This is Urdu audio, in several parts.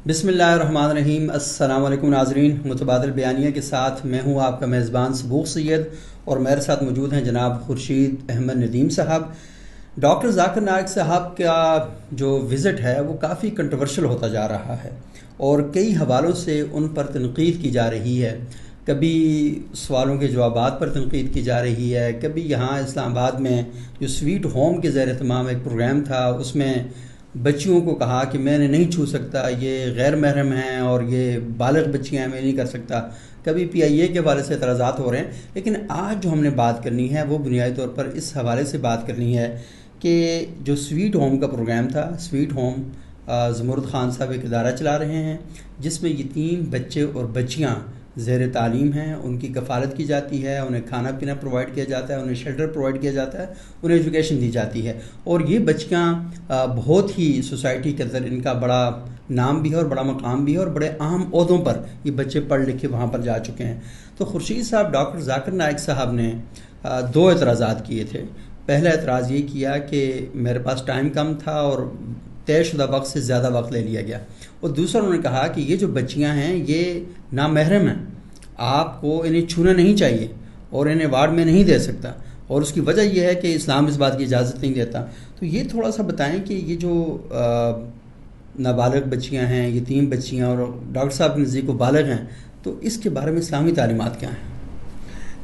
بسم اللہ الرحمن الرحیم۔ السلام علیکم ناظرین، متبادل بیانیہ کے ساتھ میں ہوں آپ کا میزبان سبوق سید، اور میرے ساتھ موجود ہیں جناب خورشید احمد ندیم صاحب۔ ڈاکٹر ذاکر نائک صاحب کا جو وزٹ ہے وہ کافی کنٹروورشل ہوتا جا رہا ہے، اور کئی حوالوں سے ان پر تنقید کی جا رہی ہے۔ کبھی سوالوں کے جوابات پر تنقید کی جا رہی ہے، کبھی یہاں اسلام آباد میں جو سویٹ ہوم کے زیر اہتمام ایک پروگرام تھا اس میں بچیوں کو کہا کہ میں نے نہیں چھو سکتا، یہ غیر محرم ہیں، اور یہ بالغ بچیاں ہیں، میں نہیں کر سکتا۔ کبھی پی آئی اے کے حوالے سے اعتراضات ہو رہے ہیں، لیکن آج جو ہم نے بات کرنی ہے وہ بنیادی طور پر اس حوالے سے بات کرنی ہے کہ جو سویٹ ہوم کا پروگرام تھا، سویٹ ہوم زمرد خان صاحب ایک ادارہ چلا رہے ہیں جس میں یتیم بچے اور بچیاں زیر تعلیم ہیں، ان کی کفالت کی جاتی ہے، انہیں کھانا پینا پرووائڈ کیا جاتا ہے، انہیں شیلٹر پرووائڈ کیا جاتا ہے، انہیں ایجوکیشن دی جاتی ہے، اور یہ بچیاں بہت ہی سوسائٹی کے اندر ان کا بڑا نام بھی ہے اور بڑا مقام بھی ہے، اور بڑے اہم عہدوں پر یہ بچے پڑھ لکھ کے وہاں پر جا چکے ہیں۔ تو خورشید صاحب، ڈاکٹر ذاکر نائک صاحب نے دو اعتراضات کیے تھے۔ پہلا اعتراض یہ کیا کہ میرے پاس ٹائم کم تھا اور طے شدہ وقت سے زیادہ وقت لے لیا گیا، اور دوسرا انہوں نے کہا کہ یہ جو بچیاں ہیں یہ نامحرم ہیں، آپ کو انہیں چھونا نہیں چاہیے اور انہیں وارڈ میں نہیں دے سکتا، اور اس کی وجہ یہ ہے کہ اسلام اس بات کی اجازت نہیں دیتا۔ تو یہ تھوڑا سا بتائیں کہ یہ جو نابالغ بچیاں ہیں، یتیم بچیاں، اور ڈاکٹر صاحب کے نزدیک وہ بالغ ہیں، تو اس کے بارے میں اسلامی تعلیمات کیا ہیں؟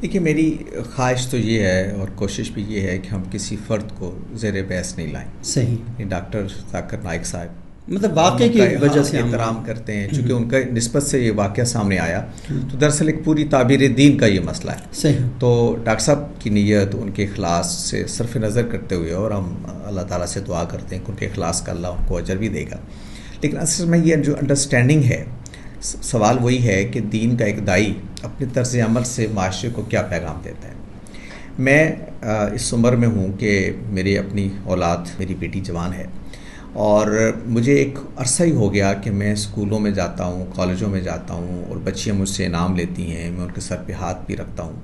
دیکھیے، میری خواہش تو یہ ہے اور کوشش بھی یہ ہے کہ ہم کسی فرد کو زیر بحث نہیں لائیں۔ صحیح، ڈاکٹر ذاکر نائک صاحب مطلب واقعے کی وجہ سے احترام کرتے ہیں، چونکہ ان کا نسبت سے یہ واقعہ سامنے آیا، تو دراصل ایک پوری تعبیر دین کا یہ مسئلہ ہے۔ صحیح، تو ڈاکٹر صاحب کی نیت، ان کے اخلاص سے صرف نظر کرتے ہوئے، اور ہم اللہ تعالیٰ سے دعا کرتے ہیں کہ ان کے اخلاص کا اللہ ان کو اجر بھی دے گا، لیکن اصل میں یہ جو انڈرسٹینڈنگ ہے، سوال وہی ہے کہ دین کا ایک دائی اپنے طرز عمل سے معاشرے کو کیا پیغام دیتا ہے۔ میں اس عمر میں ہوں کہ میری اپنی اولاد، میری بیٹی جوان ہے، اور مجھے ایک عرصہ ہی ہو گیا کہ میں اسکولوں میں جاتا ہوں، کالجوں میں جاتا ہوں، اور بچیاں مجھ سے انعام لیتی ہیں، میں ان کے سر پہ ہاتھ بھی رکھتا ہوں،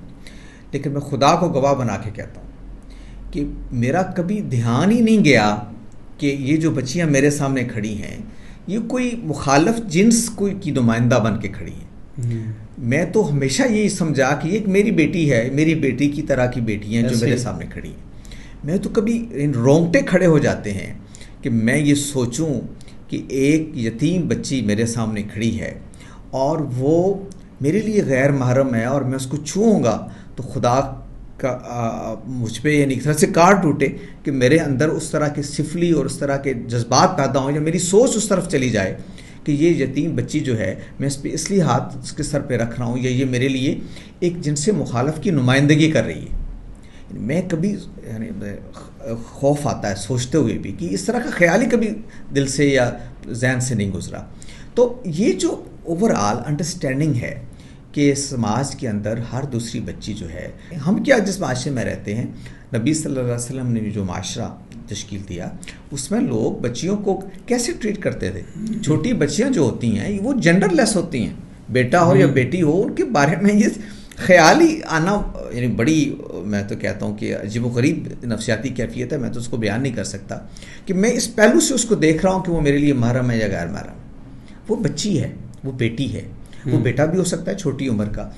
لیکن میں خدا کو گواہ بنا کے کہتا ہوں کہ میرا کبھی دھیان ہی نہیں گیا کہ یہ جو بچیاں میرے سامنے کھڑی ہیں یہ کوئی مخالف جنس کوئی کی نمائندہ بن کے کھڑی ہیں۔ میں تو ہمیشہ یہی سمجھا کہ ایک میری بیٹی ہے، میری بیٹی کی طرح کی بیٹیاں جو میرے سامنے کھڑی ہیں۔ میں تو کبھی رونگٹے کھڑے ہو جاتے ہیں کہ میں یہ سوچوں کہ ایک یتیم بچی میرے سامنے کھڑی ہے اور وہ میرے لیے غیر محرم ہے، اور میں اس کو چھوؤں گا تو خدا کا مجھ پہ یعنی ایک طرح سے کار ٹوٹے کہ میرے اندر اس طرح کے سفلی اور اس طرح کے جذبات پیدا ہوں، یا میری سوچ اس طرف چلی جائے کہ یہ یتیم بچی جو ہے میں اس پہ اس لیے ہاتھ اس کے سر پہ رکھ رہا ہوں، یا یہ میرے لیے ایک جنس مخالف کی نمائندگی کر رہی ہے۔ میں کبھی یعنی خوف آتا ہے سوچتے ہوئے بھی کہ اس طرح کا خیال ہی کبھی دل سے یا ذہن سے نہیں گزرا۔ تو یہ جو اوور آل انڈرسٹینڈنگ ہے کہ سماج کے اندر ہر دوسری بچی جو ہے، ہم کیا جس معاشرے میں رہتے ہیں، نبی صلی اللہ علیہ وسلم نے جو معاشرہ تشکیل دیا اس میں لوگ بچیوں کو کیسے ٹریٹ کرتے تھے۔ چھوٹی بچیاں جو ہوتی ہیں وہ جینڈر لیس ہوتی ہیں، بیٹا ہو یا بیٹی ہو، ان کے بارے میں یہ خیال ہی آنا یعنی بڑی، میں تو کہتا ہوں کہ عجیب و غریب نفسیاتی کیفیت ہے، میں تو اس کو بیان نہیں کر سکتا کہ میں اس پہلو سے اس کو دیکھ رہا ہوں کہ وہ میرے لیے محرم ہے یا غیر محرم۔ وہ بچی ہے، وہ بیٹی ہے، وہ بیٹا بھی ہو سکتا ہے چھوٹی عمر کا،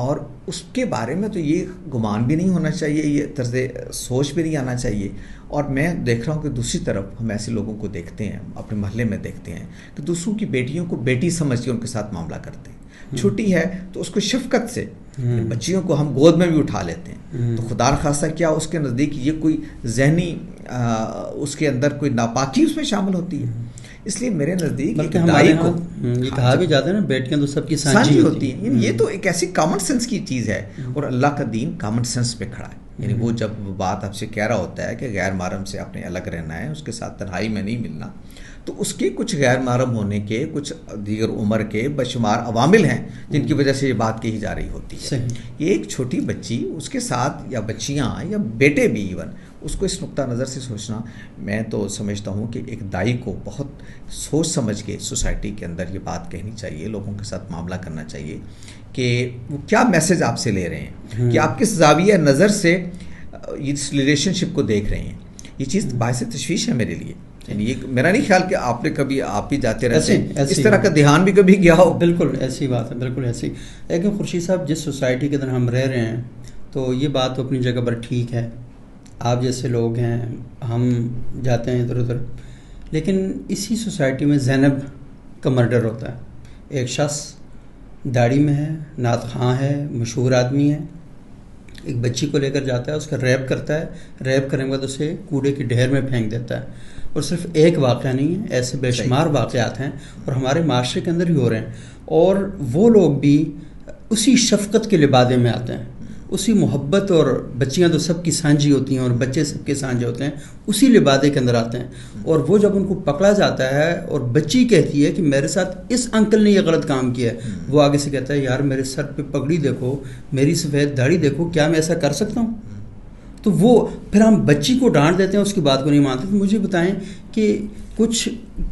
اور اس کے بارے میں تو یہ گمان بھی نہیں ہونا چاہیے، یہ طرز سوچ بھی نہیں آنا چاہیے۔ اور میں دیکھ رہا ہوں کہ دوسری طرف ہم ایسے لوگوں کو دیکھتے ہیں، اپنے محلے میں دیکھتے ہیں کہ دوسروں کی بیٹیوں کو بیٹی سمجھ کے ان کے ساتھ معاملہ کرتے ہیں۔ چھوٹی ہے تو اس کو شفقت سے، بچیوں کو ہم گود میں بھی اٹھا لیتے ہیں، تو خدا نخواستہ کیا اس کے نزدیک یہ کوئی ذہنی اس کے اندر کوئی ناپاکی اس میں شامل ہوتی ہے۔ اس لیے میرے نزدیک ہمارے یہاں یہ کہا بھی جاتا ہے نا، بیٹیاں تو سب کی سانجھی ہوتی ہیں۔ یہ تو ایک ایسی کامن سینس کی چیز ہے، اور اللہ کا دین کامن سینس پہ کھڑا ہے۔ یعنی وہ جب بات آپ سے کہہ رہا ہوتا ہے کہ غیر محرم سے اپنے الگ رہنا ہے، اس کے ساتھ تنہائی میں نہیں ملنا، تو اس کے کچھ غیر محرم ہونے کے کچھ دیگر عمر کے بشمار عوامل ہیں جن کی وجہ سے یہ بات کہی جا رہی ہوتی ہے۔ یہ ایک چھوٹی بچی، اس کے ساتھ یا بچیاں یا بیٹے بھی ایون، اس کو اس نقطہ نظر سے سوچنا، میں تو سمجھتا ہوں کہ ایک دائی کو بہت سوچ سمجھ کے سوسائٹی کے اندر یہ بات کہنی چاہیے، لوگوں کے ساتھ معاملہ کرنا چاہیے کہ وہ کیا میسج آپ سے لے رہے ہیں، کہ آپ کس زاویہ نظر سے اس ریلیشن شپ کو دیکھ رہے ہیں۔ یہ چیز باعث تشویش ہے میرے لیے یعنی یہ میرا نہیں خیال کہ آپ نے کبھی آپ بھی جاتے رہتے ہیں اس طرح کا دھیان بھی کبھی گیا ہو. بالکل ایسی بات ہے, بالکل ایسی. لیکن خورشید صاحب جس سوسائٹی کے اندر ہم رہ رہے ہیں تو یہ بات تو اپنی جگہ پر ٹھیک ہے, آپ جیسے لوگ ہیں ہم جاتے ہیں ادھر ادھر, لیکن اسی سوسائٹی میں زینب کا مرڈر ہوتا ہے. ایک شخص داڑھی میں ہے, نعت خواں ہے, مشہور آدمی ہے, ایک بچی کو لے کر جاتا ہے, اس کا ریپ کرتا ہے, ریپ کرنے کے بعد اسے کوڑے کی ڈھیر میں پھینک دیتا ہے. اور صرف ایک واقعہ نہیں ہے, ایسے بے شمار واقعات ہیں اور ہمارے معاشرے کے اندر ہی ہو رہے ہیں. اور وہ لوگ بھی اسی شفقت کے لبادے میں آتے ہیں, اسی محبت, اور بچیاں تو سب کی سانجھی ہوتی ہیں اور بچے سب کے سانجھے ہوتے ہیں, اسی لبادے کے اندر آتے ہیں. اور وہ جب ان کو پکڑا جاتا ہے اور بچی کہتی ہے کہ میرے ساتھ اس انکل نے یہ غلط کام کیا ہے, وہ آگے سے کہتا ہے یار میرے سر پہ پگڑی دیکھو, میری سفید داڑھی دیکھو, کیا میں ایسا کر سکتا ہوں؟ تو وہ پھر ہم بچی کو ڈانٹ دیتے ہیں, اس کی بات کو نہیں مانتے. تو مجھے بتائیں کہ کچھ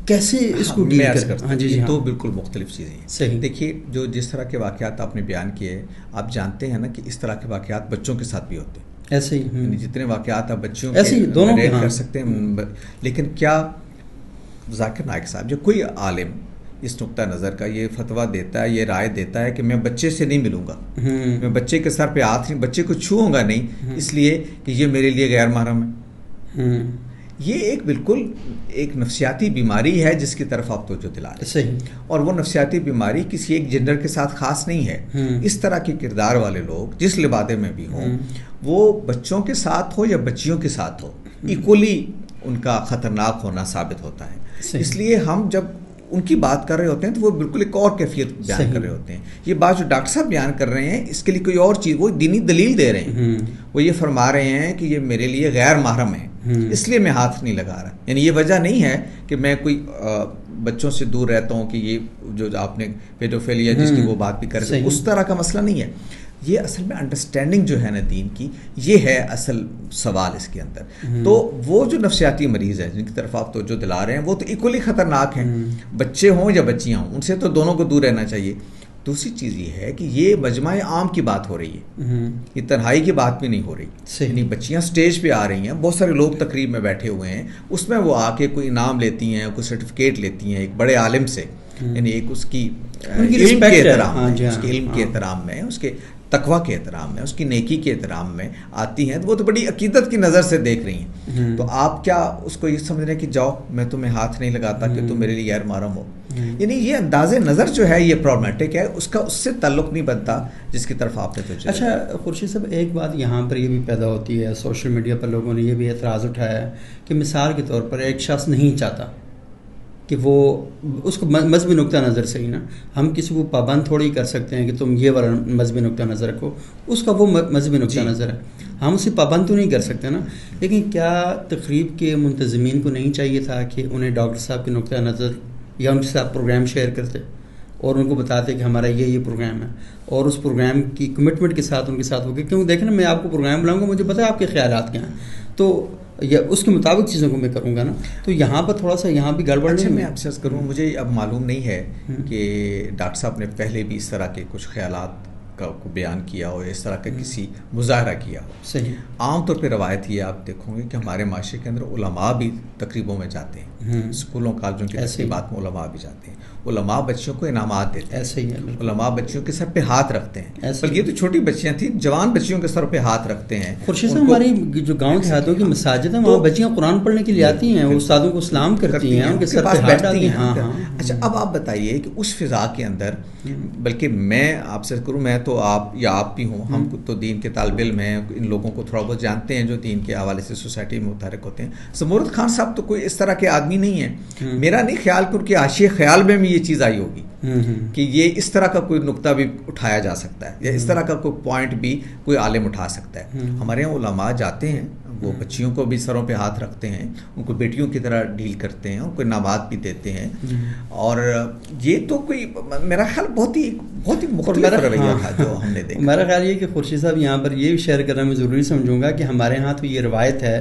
کیسے اس کو ڈیل کرتے ہیں؟ ہاں جی, دو بالکل مختلف چیزیں ہیں. صحیح. دیکھیے جو جس طرح کے واقعات آپ نے بیان کیے, آپ جانتے ہیں نا کہ اس طرح کے واقعات بچوں کے ساتھ بھی ہوتے ہیں. ایسے ہی جتنے واقعات آپ بچوں کے دونوں کر سکتے ہیں. لیکن کیا ذاکر نائک صاحب جو کوئی عالم اس نقطہ نظر کا یہ فتویٰ دیتا ہے, یہ رائے دیتا ہے کہ میں بچے سے نہیں ملوں گا, میں بچے کے سر پہ ہاتھ نہیں, بچے کو چھوؤں گا نہیں, اس لیے کہ یہ میرے لیے غیر محرم ہے, یہ ایک بالکل ایک نفسیاتی بیماری ہے جس کی طرف آپ توجہ دلا رہے ہیں. صحیح. اور وہ نفسیاتی بیماری کسی ایک جنڈر کے ساتھ خاص نہیں ہے. اس طرح کے کردار والے لوگ جس لبادے میں بھی ہوں, وہ بچوں کے ساتھ ہو یا بچیوں کے ساتھ ہو, ایکولی ان کا خطرناک ہونا ثابت ہوتا ہے. اس لیے ہم جب ان کی بات کر رہے ہوتے ہیں تو وہ بالکل ایک اور کیفیت بیان کر رہے ہوتے ہیں. یہ بات جو ڈاکٹر صاحب بیان کر رہے ہیں اس کے لیے کوئی اور چیز, وہ دینی دلیل دے رہے ہیں. وہ یہ فرما رہے ہیں کہ یہ میرے لیے غیر محرم ہے, اس لیے میں ہاتھ نہیں لگا رہا. یعنی یہ وجہ نہیں ہے کہ میں کوئی بچوں سے دور رہتا ہوں کہ یہ جو آپ نے پیڈوفیلیا جس کی وہ بات بھی کر رہے ہیں, اس طرح کا مسئلہ نہیں ہے. یہ اصل میں انڈرسٹینڈنگ جو ہے نا دین کی, یہ ہے اصل سوال اس کے اندر. تو وہ جو نفسیاتی مریض ہے جن کی طرف آپ توجہ دلا رہے ہیں وہ تو ایکولی خطرناک ہیں, بچے ہوں یا بچیاں ہوں, ان سے تو دونوں کو دور رہنا چاہیے. دوسری چیز یہ ہے کہ یہ مجمع عام کی بات ہو رہی ہے, یہ تنہائی کی بات بھی نہیں ہو رہی. یعنی بچیاں سٹیج پہ آ رہی ہیں, بہت سارے لوگ تقریب میں بیٹھے ہوئے ہیں, اس میں وہ آ کے کوئی انعام لیتی ہیں, کوئی سرٹیفکیٹ لیتی ہیں ایک بڑے عالم سے, یعنی ایک اس کی علم کے احترام میں, اس کے علم کے احترام میں, اس کے تقوی کے احترام میں, اس کی نیکی کے احترام میں آتی ہیں, تو وہ تو بڑی عقیدت کی نظر سے دیکھ رہی ہیں. تو آپ کیا اس کو یہ سمجھ رہے ہیں کہ جاؤ میں تمہیں ہاتھ نہیں لگاتا کہ تم میرے لیے غیر محرم ہو. یعنی یہ انداز نظر جو ہے یہ پرابلمٹک ہے, اس کا اس سے تعلق نہیں بنتا جس کی طرف آپ نے تو. اچھا خورشید صاحب, ایک بات یہاں پر یہ بھی پیدا ہوتی ہے, سوشل میڈیا پر لوگوں نے یہ بھی اعتراض اٹھایا ہے کہ مثال کے طور پر ایک شخص نہیں چاہتا کہ وہ اس کو مذہبی نقطہ نظر سے ہی نا, ہم کسی کو پابند تھوڑی کر سکتے ہیں کہ تم یہ والا مذہبی نقطہ نظر رکھو, اس کا وہ مذہبی نقطہ نظر ہے, ہم اسے پابند تو نہیں کر سکتے نا. لیکن کیا تقریب کے منتظمین کو نہیں چاہیے تھا کہ انہیں ڈاکٹر صاحب کے نقطہ نظر یا ان کے ساتھ پروگرام شیئر کرتے اور ان کو بتاتے کہ ہمارا یہ پروگرام ہے, اور اس پروگرام کی کمٹمنٹ کے ساتھ ان کے ساتھ ہو گئے, کیوں دیکھیں نا میں آپ کو پروگرام بلاؤں گا, مجھے پتہ ہے آپ کے خیالات کیا ہیں, تو یا اس کے مطابق چیزوں کو میں کروں گا نا. تو یہاں پر تھوڑا سا یہاں بھی گڑبڑ نہیں. میں آپ سے عرض کروں, مجھے اب معلوم نہیں ہے کہ ڈاکٹر صاحب نے پہلے بھی اس طرح کے کچھ خیالات کا کو بیان کیا ہو, اس طرح کا کسی مظاہرہ کیا ہو. صحیح. عام طور پہ روایت یہ آپ دیکھو گے کہ ہمارے معاشرے کے اندر علماء بھی تقریبوں میں جاتے ہیں, اسکولوں کالجوں کی تقریبات میں علماء بھی جاتے ہیں, علماء بچیوں کو انعامات دیتے ہیں, ایسے ہی ہے, علماء بچیوں کے سر پہ ہاتھ رکھتے ہیں, بلکہ یہ تو چھوٹی بچیاں تھیں, جوان بچیوں کے سر پہ ہاتھ رکھتے ہیں. خورشید صاحب ہماری جو گاؤں دیہاتوں کی مساجد ہیں وہاں بچیاں قرآن پڑھنے کے لیے آتی ہیں, وہ استادوں کو سلام کرتی ہیں, ان کے سر پہ ہاتھ ڈالتی ہیں. اچھا اب آپ بتائیے کہ اس فضا کے اندر, بلکہ میں آپ سے کروں, میں تو آپ یا آپ بھی ہوں, ہم تو دین کے طالب علم ہیں, ان لوگوں کو تھوڑا بہت جانتے ہیں جو دین کے حوالے سے سوسائٹی میں متحرک ہوتے ہیں. سمورت خان صاحب تو کوئی اس طرح کے آدمی نہیں ہیں, میرا نہیں خیال کہ ان کے حاشیے خیال میں یہ چیز آئی ہوگی کہ یہ اس طرح کا کوئی نقطہ بھی اٹھایا جا سکتا ہے, یا اس طرح کا کوئی پوائنٹ بھی کوئی عالم اٹھا سکتا ہے. ہمارے یہاں علماء جاتے ہیں, وہ بچیوں کو بھی سروں پہ ہاتھ رکھتے ہیں, ان کو بیٹیوں کی طرح ڈیل کرتے ہیں, ان کو انعامات بھی دیتے ہیں, اور یہ تو کوئی میرا خیال بہت ہی مختلف رویہ تھا جو ہم نے دیکھا. میرا خیال یہ کہ خورشید صاحب یہاں پر یہ بھی شیئر کرنا میں ضروری سمجھوں گا کہ ہمارے ہاں تو یہ روایت ہے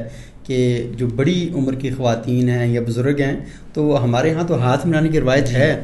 کہ جو بڑی عمر کی خواتین ہیں یا بزرگ ہیں تو ہمارے ہاں تو ہاتھ ملانے کی روایت ہے.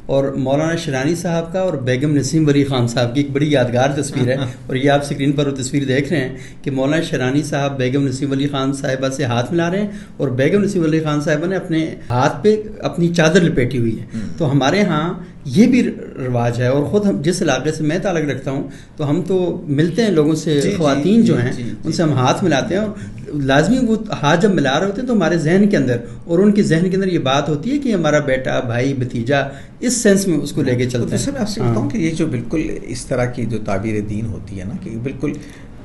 اور مولانا شرانی صاحب کا اور بیگم نسیم ولی خان صاحب کی ایک بڑی یادگار تصویر ہے اور یہ آپ اسکرین پر وہ تصویر دیکھ رہے ہیں کہ مولانا شرانی صاحب بیگم نسیم ولی خان صاحبہ سے ہاتھ ملا رہے ہیں اور بیگم نسیم ولی خان صاحبہ نے اپنے ہاتھ پہ اپنی چادر لپیٹی ہوئی ہے. تو ہمارے ہاں یہ بھی رواج ہے. اور خود ہم جس علاقے سے میں تعلق رکھتا ہوں تو ہم تو ملتے ہیں لوگوں سے, خواتین جو ہیں ان سے ہم ہاتھ ملاتے ہیں اور لازمی وہ ہاتھ جب ملا رہے ہوتے ہیں تو ہمارے ذہن کے اندر اور ان کے ذہن کے اندر یہ بات ہوتی ہے کہ ہمارا بیٹا, بھائی, بھتیجا, اس سینس میں اس کو لے کے چلتے ہیں. میں آپ سے بتاؤں کہ یہ جو بالکل اس طرح کی جو تعبیر دین ہوتی ہے نا کہ بالکل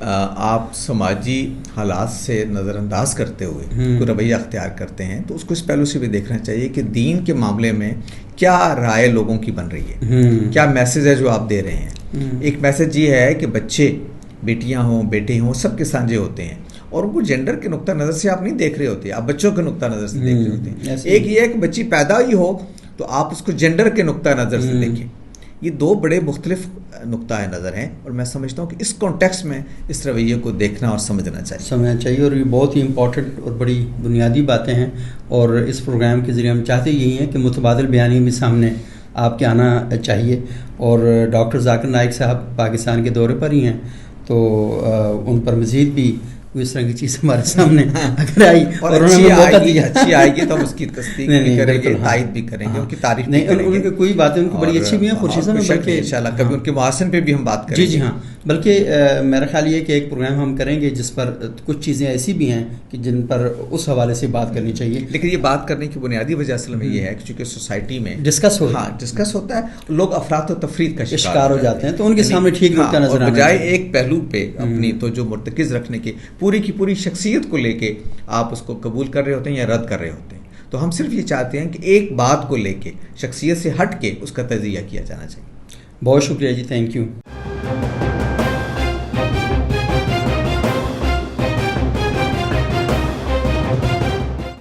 آپ سماجی حالات سے نظر انداز کرتے ہوئے کوئی رویہ اختیار کرتے ہیں تو اس کو اس پہلو سے بھی دیکھنا چاہیے کہ دین کے معاملے میں کیا رائے لوگوں کی بن رہی ہے, کیا میسیج ہے جو آپ دے رہے ہیں. ایک میسیج یہ ہے کہ بچے, بیٹیاں ہوں, بیٹے ہوں, سب کے سانجے ہوتے ہیں اور ان کو جینڈر کے نقطہ نظر سے آپ نہیں دیکھ رہے ہوتے, آپ بچوں کے نقطہ نظر سے دیکھ رہے ہوتے ہیں. ایک یہ ہے کہ بچی پیدا ہی ہو تو آپ اس کو جینڈر کے نقطہ نظر سے دیکھیں. یہ دو بڑے مختلف نقطہ نظر ہیں اور میں سمجھتا ہوں کہ اس کانٹیکسٹ میں اس رویے کو دیکھنا اور سمجھنا چاہیے. اور یہ بہت ہی امپورٹنٹ اور بڑی بنیادی باتیں ہیں اور اس پروگرام کے ذریعے ہم چاہتے یہی ہیں کہ متبادل بیانیے بھی سامنے آپ کے آنا چاہیے. اور ڈاکٹر ذاکر نائک صاحب پاکستان کے دورے پر ہی ہیں تو ان پر مزید بھی اس طرح کی چیز ہمارے سامنے اگر آئی اور اچھی آئے گی تو ہم اس کی تصدیق بھی کریں گے, تائید بھی کریں گے, ان کی تعریف بھی کریں گے. ان کی کوئی باتیں ان کی بڑی اچھی بھی ہیں خورشید صاحب, بلکہ انشاءاللہ کبھی ان کے محاسن پہ بھی ہم بات کریں گے. جی ہاں, بلکہ میرا خیال یہ کہ ایک پروگرام ہم کریں گے جس پر کچھ چیزیں ایسی بھی ہیں کہ جن پر اس حوالے سے بات کرنی چاہیے. لیکن یہ بات کرنے کی بنیادی وجہ اصل میں یہ ہے کہ چونکہ سوسائٹی میں ڈسکس ہوتا ہے, لوگ افراد و تفرید کا شکار ہو جاتے ہیں تو ان کے سامنے ٹھیک نقطہ نظر آنا بجائے ایک پہلو پہ اپنی تو جو مرتکز رکھنے کی پوری شخصیت کو لے کے آپ اس کو قبول کر رہے ہوتے ہیں یا رد کر رہے ہوتے ہیں. تو ہم صرف یہ چاہتے ہیں کہ ایک بات کو لے کے شخصیت سے ہٹ کے اس کا تجزیہ کیا جانا چاہیے. بہت شکریہ جی, تھینک یو.